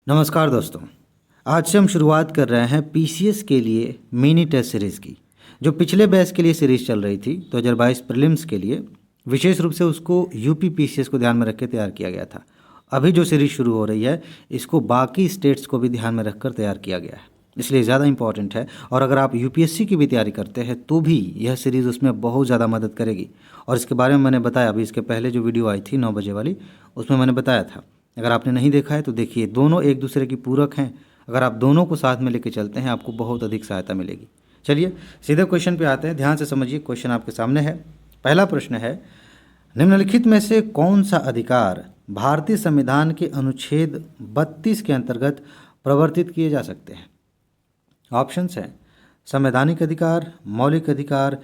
नमस्कार दोस्तों। आज से हम शुरुआत कर रहे हैं पीसीएस के लिए मिनी टेस्ट सीरीज़ की। जो पिछले बैच के लिए सीरीज़ चल रही थी 2022 प्रीलिम्स के लिए, विशेष रूप से उसको यूपी पीसीएस को ध्यान में रख के तैयार किया गया था। अभी जो सीरीज़ शुरू हो रही है इसको बाकी स्टेट्स को भी ध्यान में रखकर तैयार किया गया है, इसलिए ज़्यादा इंपॉर्टेंट है। और अगर आप यूपीएससी की भी तैयारी करते हैं तो भी यह सीरीज़ उसमें बहुत ज़्यादा मदद करेगी। और इसके बारे में मैंने बताया, अभी इसके पहले जो वीडियो आई थी 9 बजे वाली, उसमें मैंने बताया था। अगर आपने नहीं देखा है तो देखिए, दोनों एक दूसरे की पूरक हैं। अगर आप दोनों को साथ में लेकर चलते हैं आपको बहुत अधिक सहायता मिलेगी। चलिए सीधे क्वेश्चन पे आते हैं, ध्यान से समझिए। क्वेश्चन आपके सामने है। पहला प्रश्न है, निम्नलिखित में से कौन सा अधिकार भारतीय संविधान के अनुच्छेद 32 के अंतर्गत प्रवर्तित किए जा सकते हैं? ऑप्शंस हैं संवैधानिक अधिकार, मौलिक अधिकार,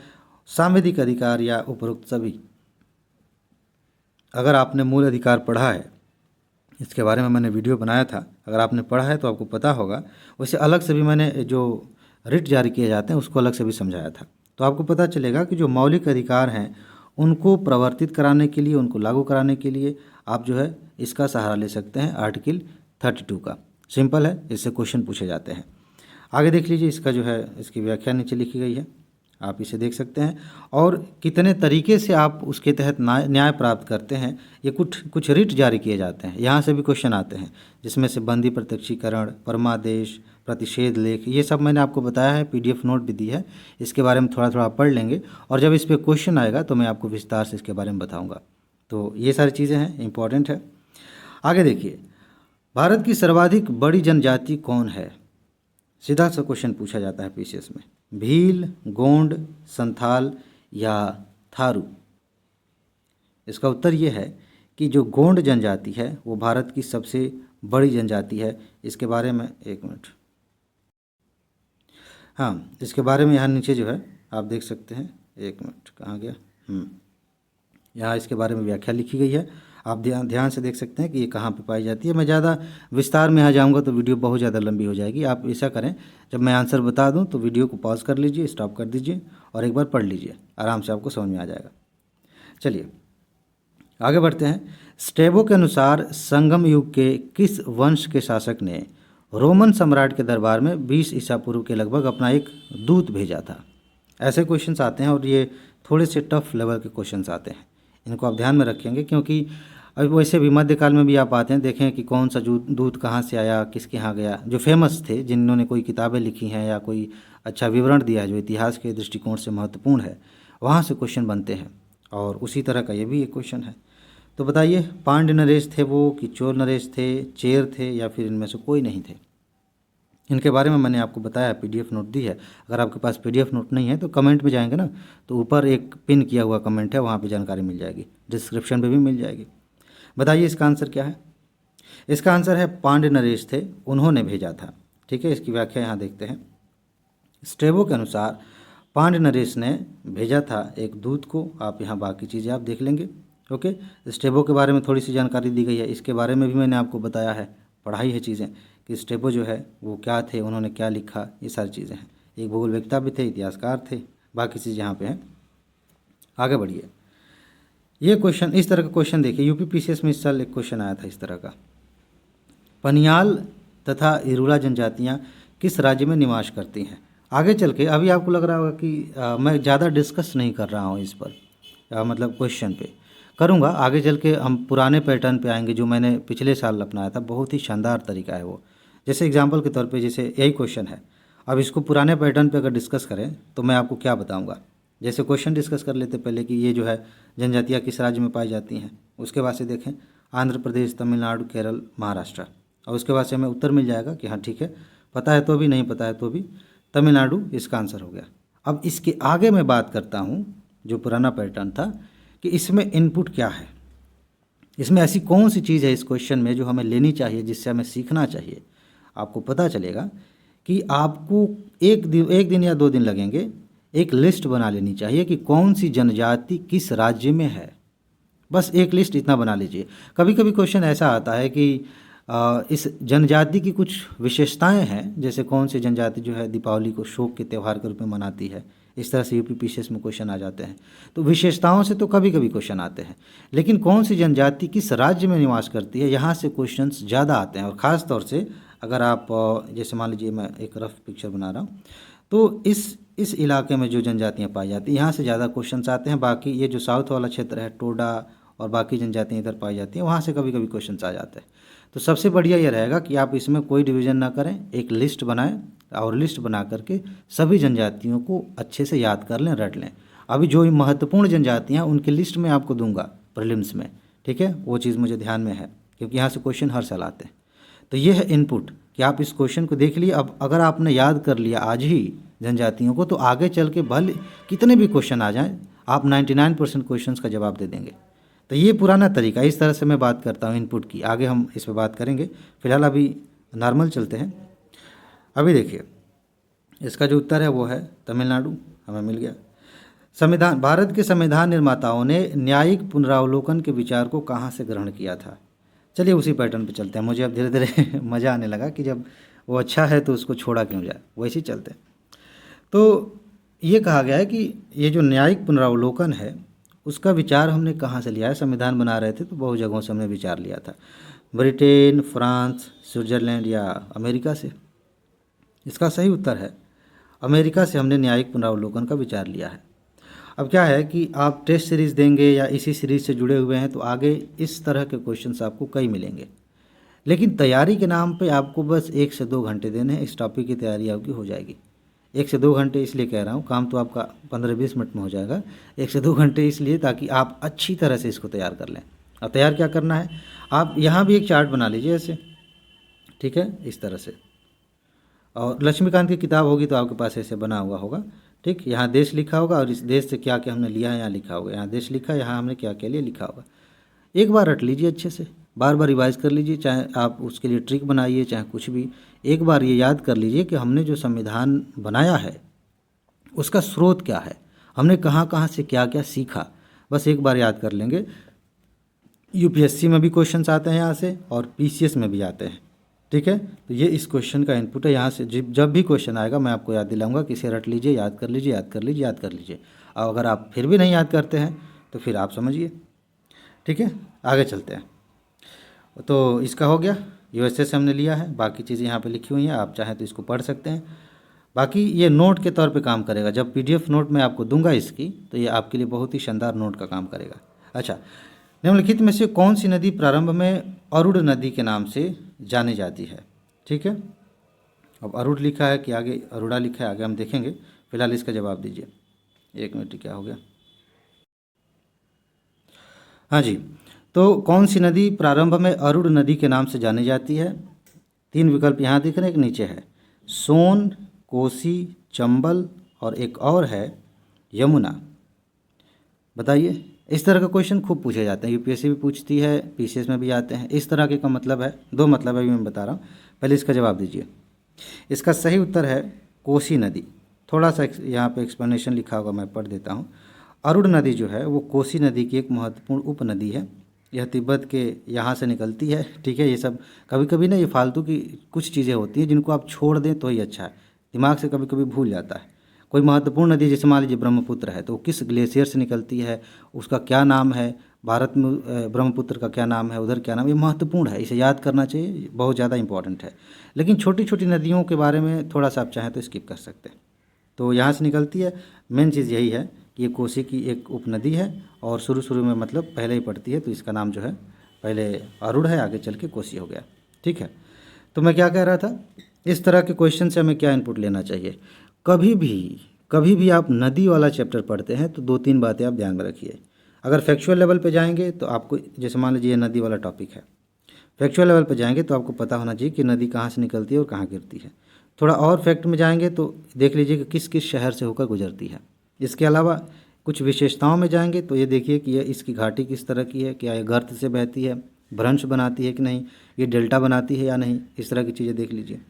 सांविधिक अधिकार या उपरोक्त सभी। अगर आपने मूल अधिकार पढ़ा है, इसके बारे में मैंने वीडियो बनाया था, अगर आपने पढ़ा है तो आपको पता होगा। वैसे अलग से भी मैंने जो रिट जारी किए जाते हैं उसको अलग से भी समझाया था, तो आपको पता चलेगा कि जो मौलिक अधिकार हैं उनको प्रवर्तित कराने के लिए, उनको लागू कराने के लिए आप जो है इसका सहारा ले सकते हैं, आर्टिकल 32 का। सिंपल है, इससे क्वेश्चन पूछे जाते हैं। आगे देख लीजिए, इसका जो है इसकी व्याख्या नीचे लिखी गई है, आप इसे देख सकते हैं। और कितने तरीके से आप उसके तहत न्याय प्राप्त करते हैं, ये कुछ रिट जारी किए जाते हैं। यहाँ से भी क्वेश्चन आते हैं, जिसमें से बंदी प्रत्यक्षीकरण, परमादेश, प्रतिषेध लेख, ये सब मैंने आपको बताया है, पीडीएफ नोट भी दी है। इसके बारे में थोड़ा थोड़ा पढ़ लेंगे और जब इस पर क्वेश्चन आएगा तो मैं आपको विस्तार से इसके बारे में बताऊँगा। तो ये सारी चीज़ें हैं, इंपॉर्टेंट है। आगे देखिए, भारत की सर्वाधिक बड़ी जनजाति कौन है? सीधा सा क्वेश्चन पूछा जाता है पीसीएस में। भील, गोंड, संथाल या थारू? इसका उत्तर ये है कि जो गोंड जनजाति है वो भारत की सबसे बड़ी जनजाति है। इसके बारे में एक मिनट, हाँ, इसके बारे में यहाँ नीचे जो है आप देख सकते हैं। एक मिनट, कहाँ गया? यहाँ इसके बारे में व्याख्या लिखी गई है, आप ध्यान से देख सकते हैं कि ये कहाँ पे पाई जाती है। मैं ज़्यादा विस्तार में आ जाऊँगा तो वीडियो बहुत ज़्यादा लंबी हो जाएगी। आप ऐसा करें, जब मैं आंसर बता दूँ तो वीडियो को पॉज कर लीजिए, स्टॉप कर दीजिए और एक बार पढ़ लीजिए, आराम से आपको समझ में आ जाएगा। चलिए आगे बढ़ते हैं। स्ट्रैबो के अनुसार संगम युग के किस वंश के शासक ने रोमन सम्राट के दरबार में 20 ईसा पूर्व के लगभग अपना एक दूत भेजा था? ऐसे क्वेश्चंस आते हैं और ये थोड़े से टफ लेवल के क्वेश्चंस आते हैं, इनको आप ध्यान में रखेंगे, क्योंकि अभी वैसे भी मध्यकाल में भी आप आते हैं, देखें कि कौन सा दूत कहाँ से आया, किसके यहाँ गया। जो फेमस थे, जिन्होंने कोई किताबें लिखी हैं या कोई अच्छा विवरण दिया है जो इतिहास के दृष्टिकोण से महत्वपूर्ण है, वहाँ से क्वेश्चन बनते हैं। और उसी तरह का ये भी एक क्वेश्चन है। तो बताइए, पांड्य नरेश थे वो कि चोल नरेश थे, चेर थे, या फिर इनमें से कोई नहीं थे? इनके बारे में मैंने आपको बताया, पीडीएफ नोट दी है। अगर आपके पास पीडीएफ नोट नहीं है तो कमेंट में जाएंगे ना, तो ऊपर एक पिन किया हुआ कमेंट है, वहाँ पे जानकारी मिल जाएगी, डिस्क्रिप्शन पे भी मिल जाएगी। बताइए इसका आंसर क्या है? इसका आंसर है पांड्य नरेश थे, उन्होंने भेजा था। ठीक है, इसकी व्याख्या यहाँ देखते हैं। स्ट्रैबो के अनुसार पांड्य नरेश ने भेजा था एक दूत को। आप यहाँ बाकी चीज़ें आप देख लेंगे। ओके, स्ट्रैबो के बारे में थोड़ी सी जानकारी दी गई है, इसके बारे में भी मैंने आपको बताया है, पढ़ाई है चीज़ें, कि स्ट्रैबो जो है वो क्या थे, उन्होंने क्या लिखा, ये सारी चीज़ें हैं। एक भूगोलवेत्ता भी थे, इतिहासकार थे, बाकी चीज़ यहाँ पे हैं। आगे बढ़िए। ये क्वेश्चन, इस तरह का क्वेश्चन देखिए, यूपी पीसीएस में इस साल एक क्वेश्चन आया था इस तरह का। पनियाल तथा इरूला जनजातियाँ किस राज्य में निवास करती हैं? आगे चल के अभी आपको लग रहा होगा कि मैं ज़्यादा डिस्कस नहीं कर रहा हूँ इस पर, मतलब क्वेश्चन पे करूँगा। आगे चल के हम पुराने पैटर्न पे आएंगे जो मैंने पिछले साल अपनाया था, बहुत ही शानदार तरीका है वो। जैसे एग्जांपल के तौर पे, जैसे यही क्वेश्चन है, अब इसको पुराने पैटर्न पे अगर डिस्कस करें तो मैं आपको क्या बताऊँगा। जैसे क्वेश्चन डिस्कस कर लेते पहले कि ये जो है जनजातियाँ किस राज्य में पाई जाती हैं, उसके बाद से देखें आंध्र प्रदेश, तमिलनाडु, केरल, महाराष्ट्र, और उसके बाद से हमें उत्तर मिल जाएगा कि हाँ ठीक है, पता है तो भी, नहीं पता है तो भी, तमिलनाडु इसका आंसर हो गया। अब इसके आगे मैं बात करता हूँ जो पुराना पैटर्न था, कि इसमें इनपुट क्या है, इसमें ऐसी कौन सी चीज़ है इस क्वेश्चन में जो हमें लेनी चाहिए, जिससे हमें सीखना चाहिए। आपको पता चलेगा कि आपको एक दिन या 2 दिन लगेंगे, एक लिस्ट बना लेनी चाहिए कि कौन सी जनजाति किस राज्य में है। बस एक लिस्ट इतना बना लीजिए। कभी कभी क्वेश्चन ऐसा आता है कि इस जनजाति की कुछ विशेषताएं हैं, जैसे कौन सी जनजाति जो है दीपावली को शोक के त्यौहार के रूप में मनाती है, इस तरह से यूपी पीसीएस में क्वेश्चन आ जाते हैं। तो विशेषताओं से तो कभी कभी क्वेश्चन आते हैं, लेकिन कौन सी जनजाति किस राज्य में निवास करती है, यहाँ से क्वेश्चंस ज़्यादा आते हैं। और ख़ास तौर से अगर आप जैसे मान लीजिए मैं एक रफ पिक्चर बना रहा हूँ, तो इस इलाके में जो जनजातियाँ पाई जाती हैं यहाँ से ज़्यादा क्वेश्चंस आते हैं। बाकी ये जो साउथ वाला क्षेत्र है, टोडा और बाकी जनजातियाँ इधर पाई जाती हैं, वहाँ से कभी कभी क्वेश्चंस आ जाते हैं। तो सबसे बढ़िया ये रहेगा कि आप इसमें कोई डिवीज़न ना करें, एक लिस्ट बनाएं और लिस्ट बना करके सभी जनजातियों को अच्छे से याद कर लें, रट लें। अभी जो महत्वपूर्ण जनजातियाँ उनकी लिस्ट में आपको दूंगा प्रीलिम्स में, ठीक है, वो चीज़ मुझे ध्यान में है क्योंकि यहाँ से क्वेश्चन हर साल आते हैं। तो ये है इनपुट कि आप इस क्वेश्चन को देख लिए। अब अगर आपने याद कर लिया आज ही जनजातियों को, तो आगे चल के भले कितने भी क्वेश्चन आ जाएँ आप 99% क्वेश्चन का जवाब दे देंगे। तो ये पुराना तरीका, इस तरह से मैं बात करता हूँ इनपुट की। आगे हम इस पर बात करेंगे, फिलहाल अभी नॉर्मल चलते हैं। अभी देखिए इसका जो उत्तर है वो है तमिलनाडु, हमें मिल गया। संविधान, भारत के संविधान निर्माताओं ने न्यायिक पुनरावलोकन के विचार को कहाँ से ग्रहण किया था। चलिए उसी पैटर्न पे चलते हैं। मुझे अब धीरे धीरे मज़ा आने लगा कि जब वो अच्छा है तो उसको छोड़ा क्यों जाए, वैसे ही चलते हैं। तो ये कहा गया है कि ये जो न्यायिक पुनरावलोकन है उसका विचार हमने कहाँ से लिया है। संविधान बना रहे थे तो बहुत जगहों से हमने विचार लिया था, ब्रिटेन, फ्रांस, स्विट्ज़रलैंड या अमेरिका से। इसका सही उत्तर है अमेरिका से हमने न्यायिक पुनरावलोकन का विचार लिया है। अब क्या है कि आप टेस्ट सीरीज़ देंगे या इसी सीरीज़ से जुड़े हुए हैं तो आगे इस तरह के क्वेश्चंस आपको कई मिलेंगे, लेकिन तैयारी के नाम पे आपको बस 1 से 2 घंटे देने हैं, इस टॉपिक की तैयारी आपकी हो जाएगी। 1 से 2 घंटे इसलिए कह रहा हूँ, काम तो आपका 15-20 मिनट में हो जाएगा। 1 से 2 घंटे इसलिए ताकि आप अच्छी तरह से इसको तैयार कर लें। और तैयार क्या करना है, आप यहाँ भी एक चार्ट बना लीजिए ऐसे, ठीक है, इस तरह से। और लक्ष्मीकांत की किताब होगी तो आपके पास ऐसे बना हुआ होगा, ठीक। यहाँ देश लिखा होगा और इस देश से क्या क्या हमने लिया है यहाँ लिखा होगा। यहाँ देश लिखा है, यहाँ हमने क्या क्या लिया लिखा होगा। एक बार रट लीजिए अच्छे से, बार बार रिवाइज कर लीजिए, चाहे आप उसके लिए ट्रिक बनाइए चाहे कुछ भी। एक बार ये याद कर लीजिए कि हमने जो संविधान बनाया है उसका स्रोत क्या है, हमने कहाँ कहाँ से क्या क्या सीखा, बस एक बार याद कर लेंगे। यूपीएससी में भी क्वेश्चंस आते हैं यहाँ से और पीसीएस में भी आते हैं, ठीक है। तो ये इस क्वेश्चन का इनपुट है। यहाँ से जब भी क्वेश्चन आएगा मैं आपको याद दिलाऊंगा कि इसे रट लीजिए, याद कर लीजिए, याद कर लीजिए, याद कर लीजिए। और अगर आप फिर भी नहीं याद करते हैं तो फिर आप समझिए, ठीक है। आगे चलते हैं। तो इसका हो गया, यूएसए से हमने लिया है, बाकी चीज़ें यहाँ पे लिखी हुई हैं, आप चाहें तो इसको पढ़ सकते हैं। बाकी ये नोट के तौर पे काम करेगा, जब पीडीएफ नोट मैं आपको दूंगा इसकी तो ये आपके लिए बहुत ही शानदार नोट का काम करेगा। अच्छा, निम्नलिखित में से कौन सी नदी प्रारंभ में अरुण नदी के नाम से जानी जाती है, ठीक है। अब अरुण लिखा है कि आगे अरुणा लिखा है, आगे हम देखेंगे, फिलहाल इसका जवाब दीजिए। 1 मिनट, क्या हो गया, हाँ जी। तो कौन सी नदी प्रारंभ में अरुण नदी के नाम से जानी जाती है। 3 विकल्प यहाँ दिख रहे हैं, एक नीचे है, सोन, कोसी, चंबल और एक और है यमुना। बताइए, इस तरह का क्वेश्चन खूब पूछे जाते हैं, यूपीएससी भी पूछती है, पीसीएस में भी आते हैं। इस तरह के का मतलब है, 2 मतलब है अभी मैं बता रहा हूँ, पहले इसका जवाब दीजिए। इसका सही उत्तर है कोसी नदी। थोड़ा सा यहाँ पे एक्सप्लेनेशन लिखा होगा, मैं पढ़ देता हूँ। अरुण नदी जो है वो कोसी नदी की एक महत्वपूर्ण उपनदी है। यह तिब्बत के यहाँ से निकलती है, ठीक है। ये सब कभी कभी ना ये फालतू की कुछ चीज़ें होती हैं जिनको आप छोड़ दें तो ही अच्छा है, दिमाग से कभी कभी भूल जाता है। कोई महत्वपूर्ण नदी जैसे मान लीजिए ब्रह्मपुत्र है, तो किस ग्लेशियर से निकलती है, उसका क्या नाम है, भारत में ब्रह्मपुत्र का क्या नाम है, उधर क्या नाम, ये महत्वपूर्ण है, इसे याद करना चाहिए, बहुत ज़्यादा इंपॉर्टेंट है। लेकिन छोटी छोटी नदियों के बारे में थोड़ा सा आप चाहें तो स्किप कर सकते हैं। तो यहाँ से निकलती है, मेन चीज़ यही है कि ये कोसी की एक उपनदी है और शुरू में मतलब पहले ही पड़ती है, तो इसका नाम जो है पहले अरुण है, आगे चल के कोसी हो गया, ठीक है। तो मैं क्या कह रहा था, इस तरह के क्वेश्चन से हमें क्या इनपुट लेना चाहिए। कभी भी आप नदी वाला चैप्टर पढ़ते हैं तो 2-3 बातें आप ध्यान में रखिए। अगर फैक्चुअल लेवल पे जाएंगे तो आपको, जैसे मान लीजिए ये नदी वाला टॉपिक है, फैक्चुअल लेवल पे जाएंगे तो आपको पता होना चाहिए कि नदी कहाँ से निकलती है और कहाँ गिरती है। थोड़ा और फैक्ट में जाएंगे तो देख लीजिए कि किस किस शहर से होकर गुजरती है। इसके अलावा कुछ विशेषताओं में जाएंगे तो ये देखिए कि ये इसकी घाटी किस तरह की है, क्या ये गर्त से बहती है, भ्रंश बनाती है कि नहीं, ये डेल्टा बनाती है या नहीं, इस तरह की चीज़ें देख लीजिए।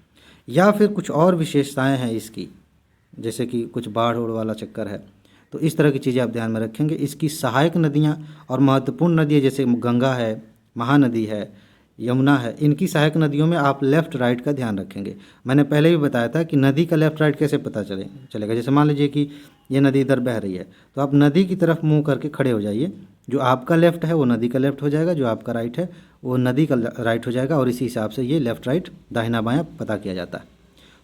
या फिर कुछ और विशेषताएं हैं इसकी, जैसे कि कुछ बाढ़ उड़ वाला चक्कर है, तो इस तरह की चीज़ें आप ध्यान में रखेंगे। इसकी सहायक नदियाँ और महत्वपूर्ण नदियाँ जैसे गंगा है, महानदी है, यमुना है, इनकी सहायक नदियों में आप लेफ़्ट राइट का ध्यान रखेंगे। मैंने पहले भी बताया था कि नदी का लेफ़्ट राइट कैसे पता चलेगा। जैसे मान लीजिए कि ये नदी इधर बह रही है, तो आप नदी की तरफ मुंह करके खड़े हो जाइए। जो आपका लेफ़्ट है वो नदी का लेफ़्ट हो जाएगा, जो आपका राइट है वो नदी का राइट हो जाएगा, और इसी हिसाब से ये लेफ़्ट राइट दाहिना बायाँ पता किया जाता है।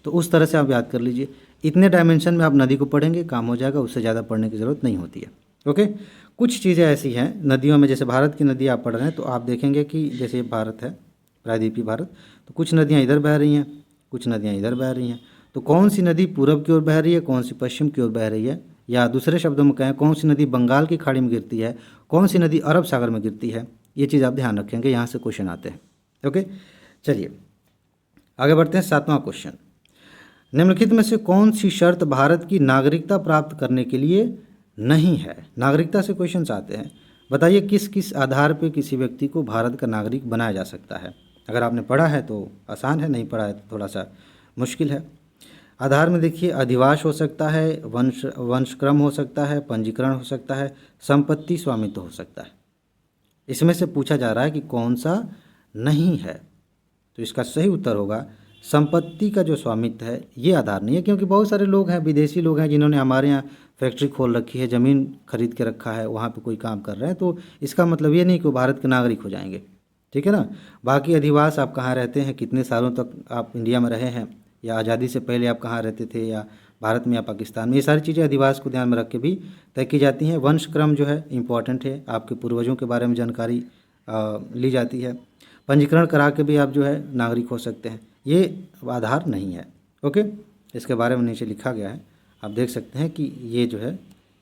तो उस तरह से आप याद कर लीजिए। इतने डायमेंशन में आप नदी को पढ़ेंगे, काम हो जाएगा, उससे ज़्यादा पढ़ने की ज़रूरत नहीं होती है। ओके, कुछ चीज़ें ऐसी हैं नदियों में, जैसे भारत की नदी आप पढ़ रहे हैं तो आप देखेंगे कि जैसे भारत है, प्रायद्वीपीय भारत, तो कुछ नदियाँ इधर बह रही हैं, कुछ नदियाँ इधर बह रही हैं। तो कौन सी नदी पूरब की ओर बह रही है, कौन सी पश्चिम की ओर बह रही है, या दूसरे शब्दों में कहें कौन सी नदी बंगाल की खाड़ी में गिरती है, कौन सी नदी अरब सागर में गिरती है, ये चीज़ आप ध्यान रखेंगे, यहाँ से क्वेश्चन आते हैं। ओके, चलिए आगे बढ़ते हैं। 7वां क्वेश्चन, निम्नलिखित में से कौन सी शर्त भारत की नागरिकता प्राप्त करने के लिए नहीं है। नागरिकता से क्वेश्चन आते हैं। बताइए किस किस आधार पर किसी व्यक्ति को भारत का नागरिक बनाया जा सकता है। अगर आपने पढ़ा है तो आसान है, नहीं पढ़ा है तो थोड़ा सा मुश्किल है। आधार में देखिए, अधिवास हो सकता है, वंशक्रम हो सकता है, पंजीकरण हो सकता है, संपत्ति स्वामित्व हो सकता है। इसमें से पूछा जा रहा है कि कौन सा नहीं है, तो इसका सही उत्तर होगा संपत्ति का जो स्वामित्व है ये आधार नहीं है, क्योंकि बहुत सारे लोग हैं, विदेशी लोग हैं, जिन्होंने हमारे यहाँ फैक्ट्री खोल रखी है, ज़मीन खरीद के रखा है, वहाँ पे कोई काम कर रहे हैं, तो इसका मतलब ये नहीं कि वो भारत के नागरिक हो जाएंगे। ठीक है ना। बाकी अधिवास, आप कहाँ रहते हैं, कितने सालों तक आप इंडिया में रहे हैं, या आज़ादी से पहले आप कहाँ रहते थे, या भारत में या पाकिस्तान में, ये सारी चीज़ें अधिवास को ध्यान में रख के भी तय की जाती हैं। वंशक्रम जो है इम्पॉर्टेंट है, आपके पूर्वजों के बारे में जानकारी ली जाती है। पंजीकरण करा के भी आप जो है नागरिक हो सकते हैं, ये आधार नहीं है। ओके, इसके बारे में नीचे लिखा गया है, आप देख सकते हैं कि ये जो है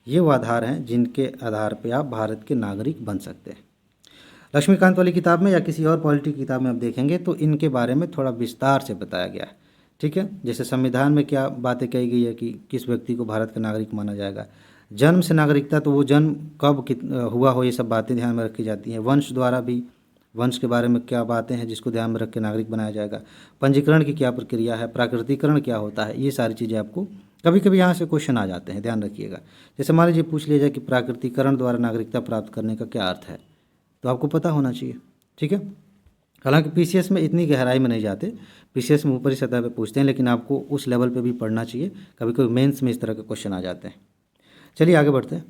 ये वो आधार हैं जिनके आधार पे आप भारत के नागरिक बन सकते हैं। लक्ष्मीकांत वाली किताब में या किसी और पॉलिटी की किताब में आप देखेंगे तो इनके बारे में थोड़ा विस्तार से बताया गया है। ठीक है, जैसे संविधान में क्या बातें कही गई है कि किस व्यक्ति को भारत का नागरिक माना जाएगा। जन्म से नागरिकता, तो वो जन्म कब हुआ हो, ये सब बातें ध्यान में रखी जाती हैं। वंश द्वारा भी, वंश के बारे में क्या बातें हैं जिसको ध्यान में रख के नागरिक बनाया जाएगा। पंजीकरण की क्या प्रक्रिया है, प्राकृतिकरण क्या होता है, ये सारी चीज़ें आपको कभी कभी यहाँ से क्वेश्चन आ जाते हैं, ध्यान रखिएगा। जैसे मान लीजिए पूछ लिया जाए कि प्राकृतिकरण द्वारा नागरिकता प्राप्त करने का क्या अर्थ है, तो आपको पता होना चाहिए। ठीक है, हालांकि पीसीएस में इतनी गहराई में नहीं जाते, पीसीएस में ऊपरी सतह पे पूछते हैं, लेकिन आपको उस लेवल पे भी पढ़ना चाहिए, कभी कभी मेंस में इस तरह के क्वेश्चन आ जाते हैं। चलिए आगे बढ़ते हैं।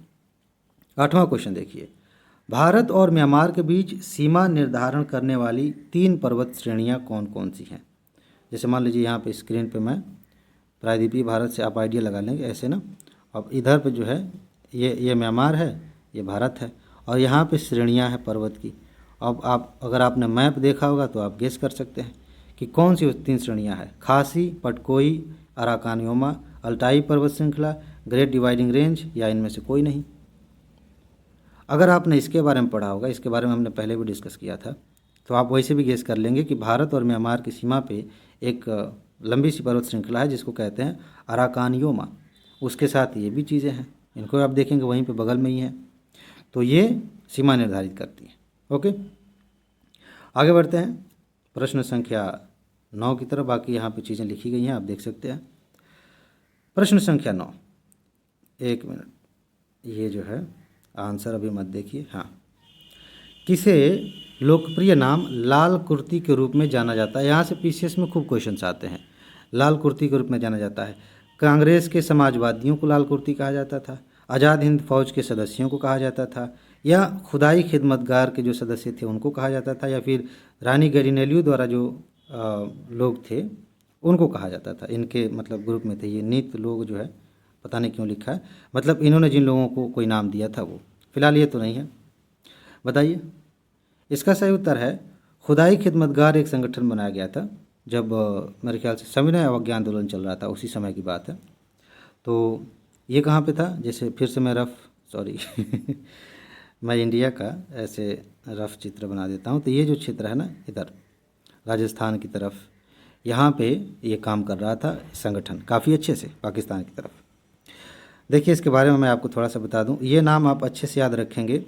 8वां क्वेश्चन देखिए, भारत और म्यांमार के बीच सीमा निर्धारण करने वाली 3 पर्वत श्रेणियां कौन कौन सी हैं। जैसे मान लीजिए यहाँ पे स्क्रीन पे मैं प्रायद्वीपीय भारत से आप आइडिया लगा लेंगे ऐसे ना। अब इधर पे जो है ये म्यांमार है, ये भारत है, और यहाँ पे श्रेणियाँ हैं पर्वत की। अब आप अगर आपने मैप देखा होगा तो आप गेस कर सकते हैं कि कौन सी 3 श्रेणियाँ हैं। खासी, पटकोई, अराकानयोमा, अल्टाई पर्वत श्रृंखला, ग्रेट डिवाइडिंग रेंज, या इनमें से कोई नहीं। अगर आपने इसके बारे में पढ़ा होगा, इसके बारे में हमने पहले भी डिस्कस किया था, तो आप वैसे भी गेस कर लेंगे कि भारत और म्यांमार की सीमा पे एक लंबी सी पर्वत श्रृंखला है जिसको कहते हैं अराकानयोमा। उसके साथ ये भी चीज़ें हैं, इनको आप देखेंगे वहीं पे बगल में ही है, तो ये सीमा निर्धारित करती है। ओके, आगे बढ़ते हैं प्रश्न संख्या 9 की तरफ। बाकी यहाँ पे चीज़ें लिखी गई हैं, आप देख सकते हैं। प्रश्न संख्या 9, एक मिनट, ये जो है आंसर अभी मत देखिए। हाँ, किसे लोकप्रिय नाम लाल कुर्ती के रूप में जाना जाता है। यहाँ से पीसीएस में खूब क्वेश्चंस आते हैं। लाल कुर्ती के रूप में जाना जाता है। कांग्रेस के समाजवादियों को लाल कुर्ती कहा जाता था, आज़ाद हिंद फौज के सदस्यों को कहा जाता था, या खुदाई खिदमतगार के जो सदस्य थे उनको कहा जाता था, या फिर रानी गैरिनेलियो द्वारा जो लोग थे उनको कहा जाता था। इनके मतलब ग्रुप में थे ये नीत लोग, जो है पता नहीं क्यों लिखा है, मतलब इन्होंने जिन लोगों को कोई नाम दिया था वो। फिलहाल ये तो नहीं है, बताइए। इसका सही उत्तर है खुदाई खिदमतगार एक संगठन बनाया गया था जब मेरे ख्याल से सविनय अवज्ञा आंदोलन चल रहा था, उसी समय की बात है। तो ये कहाँ पे था, जैसे फिर से मैं मैं इंडिया का ऐसे रफ चित्र बना देता हूँ। तो ये जो क्षेत्र है ना इधर राजस्थान की तरफ, यहाँ पे ये काम कर रहा था संगठन काफ़ी अच्छे से पाकिस्तान की तरफ। देखिए इसके बारे में मैं आपको थोड़ा सा बता दूं, ये नाम आप अच्छे से याद रखेंगे।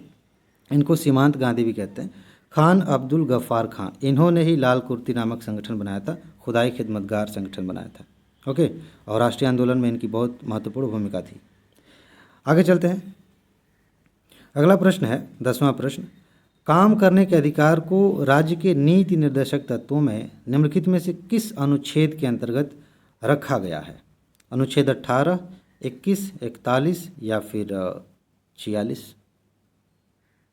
इनको सीमांत गांधी भी कहते हैं। खान अब्दुल गफ्फार खान, इन्होंने ही लाल कुर्ती नामक संगठन बनाया था, खुदाई खिदमतगार संगठन बनाया था। ओके, और राष्ट्रीय आंदोलन में इनकी बहुत महत्वपूर्ण भूमिका थी। आगे चलते हैं। अगला प्रश्न है 10वां प्रश्न, काम करने के अधिकार को राज्य के नीति निर्देशक तत्वों में निम्नलिखित में से किस अनुच्छेद के अंतर्गत रखा गया है? अनुच्छेद 18, 21, 41 या फिर 46?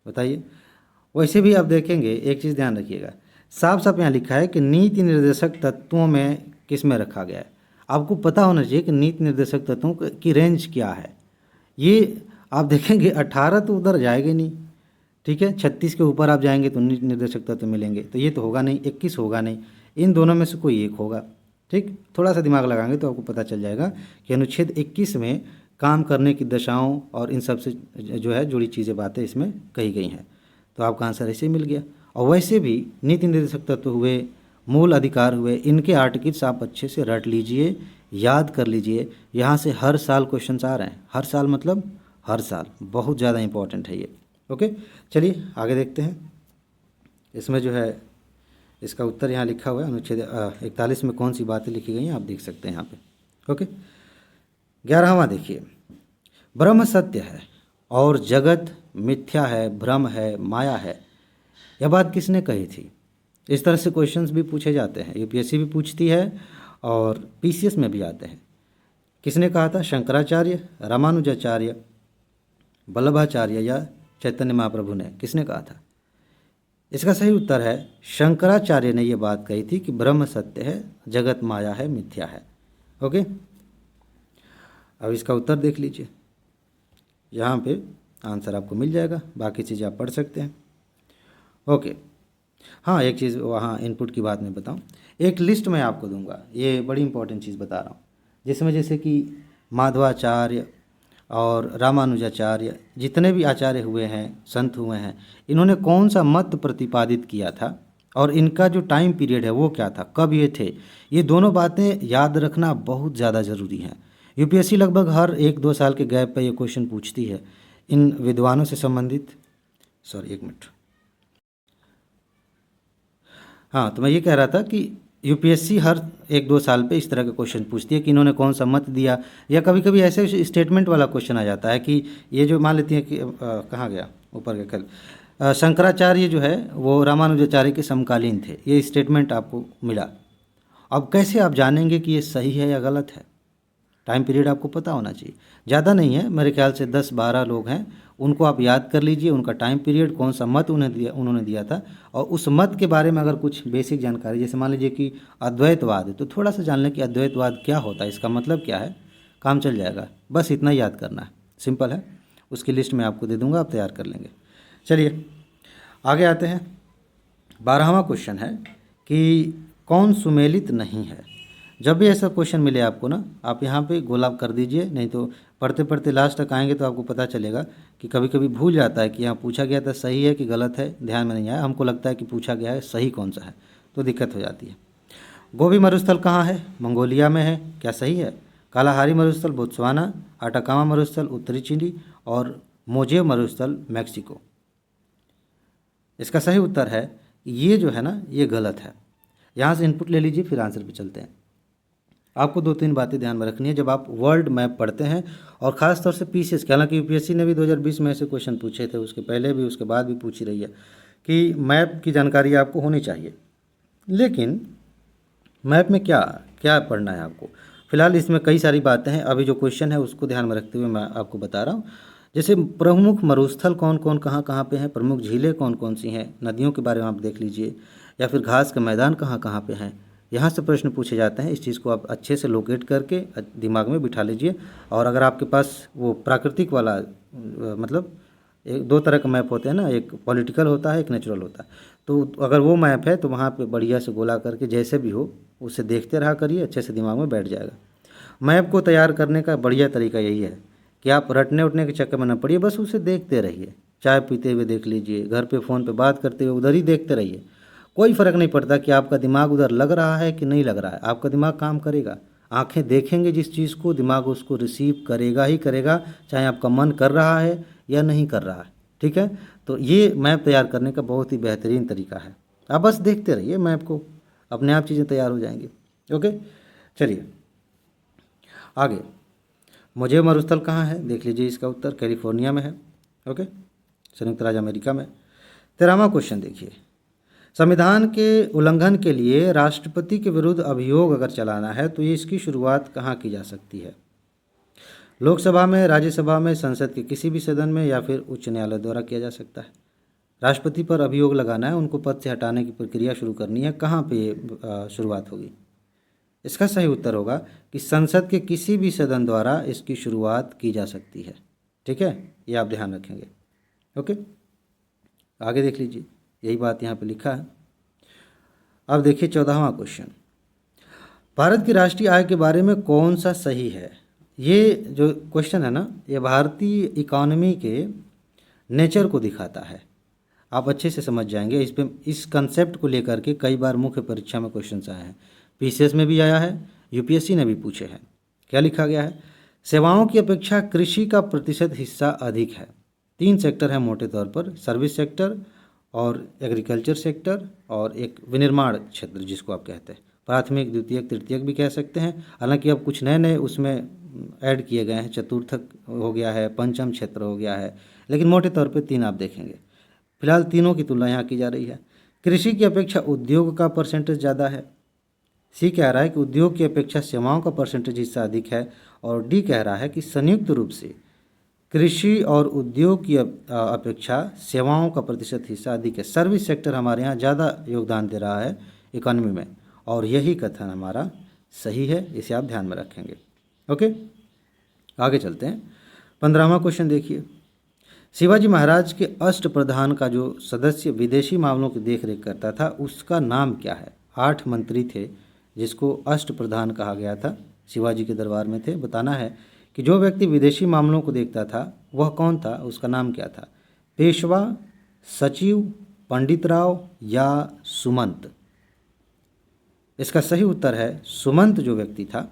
बताइए। वैसे भी आप देखेंगे, एक चीज़ ध्यान रखिएगा, साफ साफ यहाँ लिखा है कि नीति निर्देशक तत्वों में किस में रखा गया है। आपको पता होना चाहिए कि नीति निर्देशक तत्वों की रेंज क्या है। ये आप देखेंगे 18 तो उधर जाएगा नहीं, ठीक है, 36 के ऊपर आप जाएंगे तो नीति निर्देशक तत्व मिलेंगे, तो ये तो होगा नहीं, 21 होगा नहीं, इन दोनों में से कोई एक होगा। ठीक, थोड़ा सा दिमाग लगाएंगे तो आपको पता चल जाएगा कि अनुच्छेद 21 में काम करने की दशाओं और इन सब से जो है जुड़ी चीज़ें बातें इसमें कही गई हैं। तो आपका आंसर ऐसे ही मिल गया। और वैसे भी नीति निर्देशक तत्व हुए, मूल अधिकार हुए, इनके आर्टिकल्स आप अच्छे से रट लीजिए, याद कर लीजिए। यहाँ से हर साल क्वेश्चंस आ रहे हैं, हर साल मतलब हर साल, बहुत ज़्यादा इंपॉर्टेंट है ये। ओके, चलिए आगे देखते हैं। इसमें जो है इसका उत्तर यहाँ लिखा हुआ है, अनुच्छेद 41 में कौन सी बातें लिखी गई हैं आप देख सकते हैं यहाँ पे। ओके, 11वां देखिए, ब्रह्म सत्य है और जगत मिथ्या है, भ्रम है, माया है, यह बात किसने कही थी? इस तरह से क्वेश्चंस भी पूछे जाते हैं, यूपीएससी भी पूछती है और पीसीएस में भी आते हैं। किसने कहा था? शंकराचार्य, रामानुजाचार्य, वल्लभाचार्य या चैतन्य महाप्रभु ने? किसने कहा था? इसका सही उत्तर है शंकराचार्य ने यह बात कही थी कि ब्रह्म सत्य है, जगत माया है, मिथ्या है। ओके, अब इसका उत्तर देख लीजिए, यहाँ पे आंसर आपको मिल जाएगा, बाकी चीज़ें आप पढ़ सकते हैं। ओके, हाँ एक चीज़ वहाँ इनपुट की बात मैं बताऊँ, एक लिस्ट मैं आपको दूंगा, ये बड़ी इंपॉर्टेंट चीज़ बता रहा हूँ, जिसमें जैसे कि माधवाचार्य और रामानुजाचार्य, जितने भी आचार्य हुए हैं, संत हुए हैं, इन्होंने कौन सा मत प्रतिपादित किया था और इनका जो टाइम पीरियड है वो क्या था, कब ये थे, ये दोनों बातें याद रखना बहुत ज़्यादा ज़रूरी है। यूपीएससी लगभग हर 1-2 साल के गैप पे ये क्वेश्चन पूछती है इन विद्वानों से संबंधित। सॉरी, एक मिनट। हाँ, तो मैं ये कह रहा था कि यूपीएससी हर 1-2 साल पे इस तरह के क्वेश्चन पूछती है कि इन्होंने कौन सा मत दिया, या कभी कभी ऐसे स्टेटमेंट वाला क्वेश्चन आ जाता है कि ये जो मान लेती है कि कहाँ गया ऊपर के कल, शंकराचार्य जो है वो रामानुजाचार्य के समकालीन थे, ये स्टेटमेंट आपको मिला। अब कैसे आप जानेंगे कि ये सही है या गलत है? टाइम पीरियड आपको पता होना चाहिए, ज़्यादा नहीं है, मेरे ख्याल से 10-12 लोग हैं, उनको आप याद कर लीजिए, उनका टाइम पीरियड, कौन सा मत उन्होंने दिया था, और उस मत के बारे में अगर कुछ बेसिक जानकारी, जैसे मान लीजिए कि अद्वैतवाद है तो थोड़ा सा जान लें कि अद्वैतवाद क्या होता है, इसका मतलब क्या है, काम चल जाएगा। बस इतना याद करना है, सिंपल है। उसकी लिस्ट मैं आपको दे दूँगा, आप तैयार कर लेंगे। चलिए आगे आते हैं। 12वां क्वेश्चन है कि कौन सुमेलित नहीं है? जब भी ऐसा क्वेश्चन मिले आपको ना, आप यहाँ पे गोला कर दीजिए, नहीं तो पढ़ते पढ़ते लास्ट तक आएंगे तो आपको पता चलेगा कि कभी कभी भूल जाता है कि यहाँ पूछा गया था सही है कि गलत है, ध्यान में नहीं आया, हमको लगता है कि पूछा गया है सही कौन सा है, तो दिक्कत हो जाती है। गोबी मरुस्थल कहाँ है? मंगोलिया में है, क्या सही है? कालाहारी मरुस्थल बोत्सवाना, अटाकामा मरुस्थल उत्तरी चिली और मोजे मरुस्थल मैक्सिको। इसका सही उत्तर है ये जो है ना, ये गलत है। यहाँ से इनपुट ले लीजिए, फिर आंसर पे चलते हैं। आपको 2-3 बातें ध्यान में रखनी है जब आप वर्ल्ड मैप पढ़ते हैं, और ख़ास तौर से पीसीएस, हालांकि यूपीएससी ने भी 2020 में ऐसे क्वेश्चन पूछे थे, उसके पहले भी उसके बाद भी पूछ ही रही है कि मैप की जानकारी आपको होनी चाहिए। लेकिन मैप में क्या क्या पढ़ना है आपको, फिलहाल इसमें कई सारी बातें हैं, अभी जो क्वेश्चन है उसको ध्यान में रखते हुए मैं आपको बता रहा हूँ। जैसे प्रमुख मरुस्थल कौन कौन कहाँ कहाँ पे हैं, प्रमुख झीलें कौन कौन सी हैं, नदियों के बारे में आप देख लीजिए, या फिर घास के मैदान कहाँ कहाँ पे हैं, यहाँ से प्रश्न पूछे जाते हैं। इस चीज़ को आप अच्छे से लोकेट करके दिमाग में बिठा लीजिए। और अगर आपके पास वो प्राकृतिक वाला मतलब 2 तरह का मैप होते हैं ना, एक पॉलिटिकल होता है, एक नेचुरल होता है, तो अगर वो मैप है तो वहाँ पे बढ़िया से गोला करके जैसे भी हो उसे देखते रहा करिए, अच्छे से दिमाग में बैठ जाएगा। मैप को तैयार करने का बढ़िया तरीका यही है कि आप रटने उठने के चक्कर में न पड़िए, बस उसे देखते रहिए, चाय पीते हुए देख लीजिए, घर पे फ़ोन पे बात करते हुए उधर ही देखते रहिए। कोई फ़र्क नहीं पड़ता कि आपका दिमाग उधर लग रहा है कि नहीं लग रहा है, आपका दिमाग काम करेगा। आंखें देखेंगे जिस चीज़ को, दिमाग उसको रिसीव करेगा ही करेगा, चाहे आपका मन कर रहा है या नहीं कर रहा है। ठीक है, तो ये मैप तैयार करने का बहुत ही बेहतरीन तरीका है। आप बस देखते रहिए मैप को, अपने आप चीज़ें तैयार हो जाएंगी। ओके, चलिए आगे। मोजे मरुस्थल कहाँ है? देख लीजिए, इसका उत्तर कैलिफोर्निया में है। ओके, संयुक्त राज्य अमेरिका में। 13वां क्वेश्चन देखिए, संविधान के उल्लंघन के लिए राष्ट्रपति के विरुद्ध अभियोग अगर चलाना है तो ये इसकी शुरुआत कहाँ की जा सकती है? लोकसभा में, राज्यसभा में, संसद के किसी भी सदन में या फिर उच्च न्यायालय द्वारा किया जा सकता है। राष्ट्रपति पर अभियोग लगाना है, उनको पद से हटाने की प्रक्रिया शुरू करनी है, कहाँ पे ये शुरुआत होगी? इसका सही उत्तर होगा कि संसद के किसी भी सदन द्वारा इसकी शुरुआत की जा सकती है। ठीक है, ये आप ध्यान रखेंगे। ओके, आगे देख लीजिए, यही बात यहाँ पे लिखा है। अब देखिए 14वां क्वेश्चन, भारत की राष्ट्रीय आय के बारे में कौन सा सही है? ये जो क्वेश्चन है ना, ये भारतीय इकोनॉमी के नेचर को दिखाता है। आप अच्छे से समझ जाएंगे। इस कंसेप्ट को लेकर के कई बार मुख्य परीक्षा में क्वेश्चन आए हैं, पीसीएस में भी आया है, यूपीएससी ने भी पूछे हैं। क्या लिखा गया है? सेवाओं की अपेक्षा कृषि का प्रतिशत हिस्सा अधिक है। 3 सेक्टर हैं मोटे तौर पर, सर्विस सेक्टर और एग्रीकल्चर सेक्टर और एक विनिर्माण क्षेत्र जिसको आप कहते हैं, प्राथमिक, द्वितीयक, तृतीयक भी कह सकते हैं। हालांकि अब कुछ नए नए उसमें ऐड किए गए हैं, चतुर्थक हो गया है, पंचम क्षेत्र हो गया है, लेकिन मोटे तौर पे 3 आप देखेंगे। फिलहाल तीनों की तुलना यहाँ की जा रही है। कृषि की अपेक्षा उद्योग का परसेंटेज ज़्यादा है। सी कह रहा है कि उद्योग की अपेक्षा सेवाओं का परसेंटेज हिस्सा अधिक है। और डी कह रहा है कि संयुक्त रूप से कृषि और उद्योग की अपेक्षा सेवाओं का प्रतिशत हिस्सा अधिक है। सर्विस सेक्टर हमारे यहाँ ज़्यादा योगदान दे रहा है इकोनॉमी में, और यही कथन हमारा सही है, इसे आप ध्यान में रखेंगे। ओके, आगे चलते हैं। 15वां क्वेश्चन देखिए, शिवाजी महाराज के अष्टप्रधान का जो सदस्य विदेशी मामलों की देखरेख करता था उसका नाम क्या है? 8 मंत्री थे जिसको अष्टप्रधान कहा गया था, शिवाजी के दरबार में थे। बताना है कि जो व्यक्ति विदेशी मामलों को देखता था वह कौन था, उसका नाम क्या था? पेशवा, सचिव, पंडित राव या सुमंत? इसका सही उत्तर है सुमंत। जो व्यक्ति था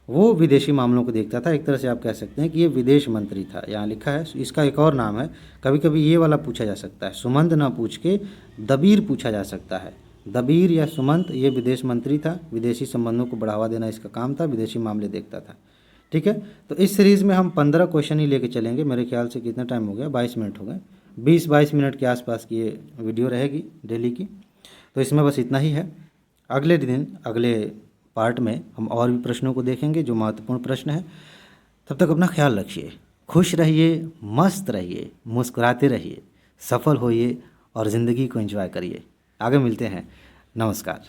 वो विदेशी मामलों को देखता था। एक तरह से आप कह सकते हैं कि ये विदेश मंत्री था। यहाँ लिखा है, इसका एक और नाम है, कभी कभी ये वाला पूछा जा सकता है, सुमंत ना पूछ के दबीर पूछा जा सकता है। दबीर या सुमंत, ये विदेश मंत्री था, विदेशी संबंधों को बढ़ावा देना इसका काम था, विदेशी मामले देखता था। ठीक है, तो इस सीरीज़ में हम 15 क्वेश्चन ही लेके चलेंगे। मेरे ख्याल से कितना टाइम हो गया? 22 मिनट हो गए। 20-22 मिनट के आसपास की ये वीडियो रहेगी डेली की। तो इसमें बस इतना ही है। अगले दिन, अगले पार्ट में हम और भी प्रश्नों को देखेंगे जो महत्वपूर्ण प्रश्न है। तब तक अपना ख्याल रखिए, खुश रहिए, मस्त रहिए, मुस्कुराते रहिए, सफल होइए और ज़िंदगी को एंजॉय करिए। आगे मिलते हैं। नमस्कार।